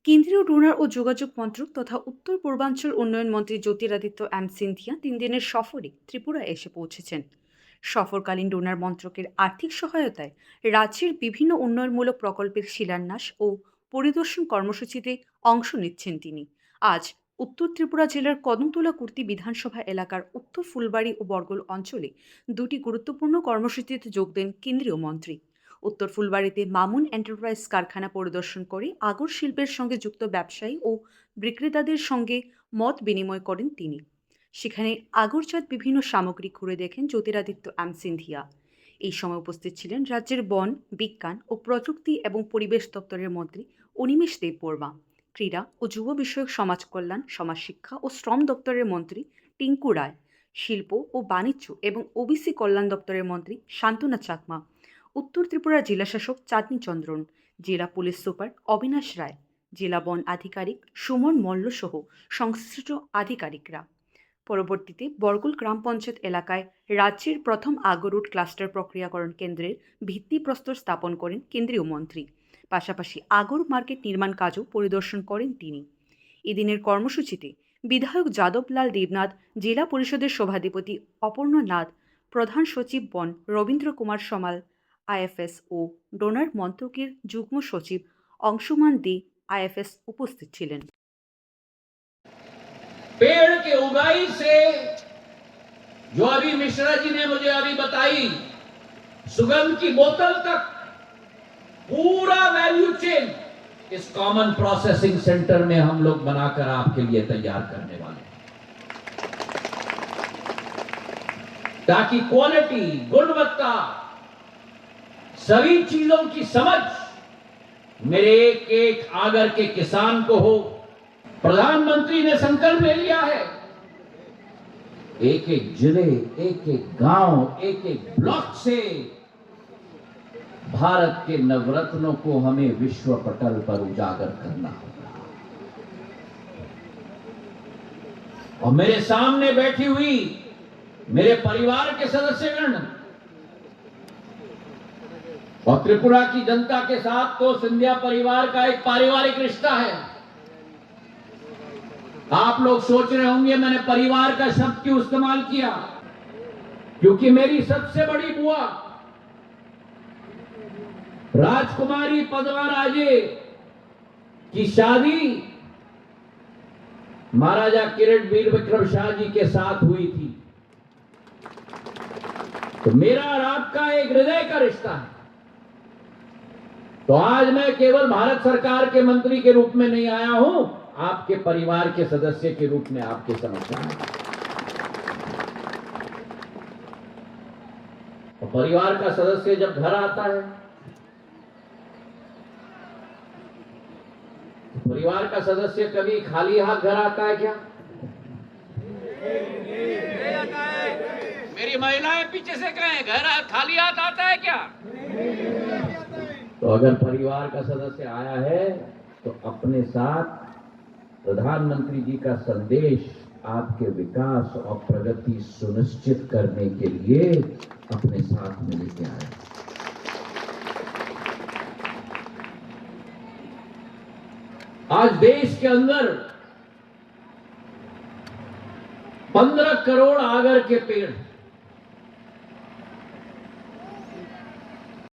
কেন্দ্রীয় ডোনার ও যোগাযোগ মন্ত্রক তথা উত্তর পূর্বাঞ্চল উন্নয়ন মন্ত্রী জ্যোতিরাদিত্য সিন্ধিয়া ৩ দিনের সফরে ত্রিপুরায় এসে পৌঁছেছেন। সফরকালীন ডোনার মন্ত্রকের আর্থিক সহায়তায় রাজ্যের বিভিন্ন উন্নয়নমূলক প্রকল্পের শিলান্যাস ও পরিদর্শন কর্মসূচিতে অংশ নিচ্ছেন তিনি। আজ উত্তর ত্রিপুরা জেলার কদমতলা কুর্তি বিধানসভা এলাকার উত্তর ফুলবাড়ি ও বরগল অঞ্চলে দুটি গুরুত্বপূর্ণ কর্মসূচিতে যোগ দেন কেন্দ্রীয় মন্ত্রী। উত্তর ফুলবাড়িতে মামুন এন্টারপ্রাইজ কারখানা পরিদর্শন করে আগর শিল্পের সঙ্গে যুক্ত ব্যবসায়ী ও বিক্রেতাদের সঙ্গে মত বিনিময় করেন তিনি। সেখানে আগরজাত বিভিন্ন সামগ্রী ঘুরে দেখেন জ্যোতিরাদিত্য সিন্ধিয়া। এই সময় উপস্থিত ছিলেন রাজ্যের বন, বিজ্ঞান ও প্রযুক্তি এবং পরিবেশ দপ্তরের মন্ত্রী অনিমেষ দেববর্মা, ক্রীড়া ও যুব বিষয়ক সমাজ কল্যাণ, সমাজ শিক্ষা ও শ্রম দপ্তরের মন্ত্রী টিঙ্কু রায়, শিল্প ও বাণিজ্য এবং ওবিসি কল্যাণ দপ্তরের মন্ত্রী শান্তনা চাকমা, উত্তর ত্রিপুরার জেলাশাসক চাঁদনী চন্দ্রন, জেলা পুলিশ সুপার অবিনাশ রায়, জেলা বন আধিকারিক সুমন মল্ল সহ সংশ্লিষ্ট আধিকারিকরা। পরবর্তীতে বরগুল গ্রাম পঞ্চায়েত এলাকায় রাজ্যের প্রথম আগরুট ক্লাস্টার প্রক্রিয়াকরণ কেন্দ্রের ভিত্তিপ্রস্তর স্থাপন করেন কেন্দ্রীয় মন্ত্রী। পাশাপাশি আগর মার্কেট নির্মাণ কাজও পরিদর্শন করেন তিনি। এদিনের কর্মসূচিতে বিধায়ক যাদবলাল দেবনাথ, জেলা পরিষদের সভাধিপতি অপর্ণা নাথ, প্রধান সচিব বন রবীন্দ্র কুমার সমাল আইএফএস ও ডোনার মন্ত্রকের যুগ্ম সচিব অংশুমান দে আইএফএস উপস্থিত ছিলেন। पेड़ के उगाई से जो अभी मिश्रा जी ने मुझे अभी बताई, सुगंध की बोतल तक पूरा वैल्यू चेन इस कॉमन प्रोसेसिंग सेंटर में हम लोग बनाकर आपके लिए तैयार करने वाले हैं, ताकि क्वालिटी, गुणवत्ता, सभी चीजों की समझ मेरे एक एक आगर के किसान को हो। प्रधानमंत्री ने संकल्प ले लिया है, एक एक जिले, एक एक गांव, एक एक ब्लॉक से भारत के नवरत्नों को हमें विश्व पटल पर उजागर करना होगा। और मेरे सामने बैठी हुई मेरे परिवार के सदस्यगण और त्रिपुरा की जनता के साथ तो सिंधिया परिवार का एक पारिवारिक रिश्ता है। आप लोग सोच रहे होंगे मैंने परिवार का शब्द क्यों इस्तेमाल किया, क्योंकि मेरी सबसे बड़ी बुआ राजकुमारी पद्मा राजे की शादी महाराजा किरण वीर विक्रम शाह जी के साथ हुई थी। तो मेरा और आपका एक हृदय का रिश्ता है। तो आज मैं केवल भारत सरकार के मंत्री के रूप में नहीं आया हूं, आपके परिवार के सदस्य के रूप में आपके समक्ष आया। तो परिवार का सदस्य जब घर आता है, तो परिवार का सदस्य कभी खाली हाथ घर आता है क्या? मेरी महिलाएं पीछे से कहें, घर खाली हाथ आता है क्या? तो अगर परिवार का सदस्य आया है तो अपने साथ प्रधानमंत्री जी का संदेश आपके विकास और प्रगति सुनिश्चित करने के लिए अपने साथ में लेके आए। आज देश के अंदर 15 करोड़ आगर के पेड़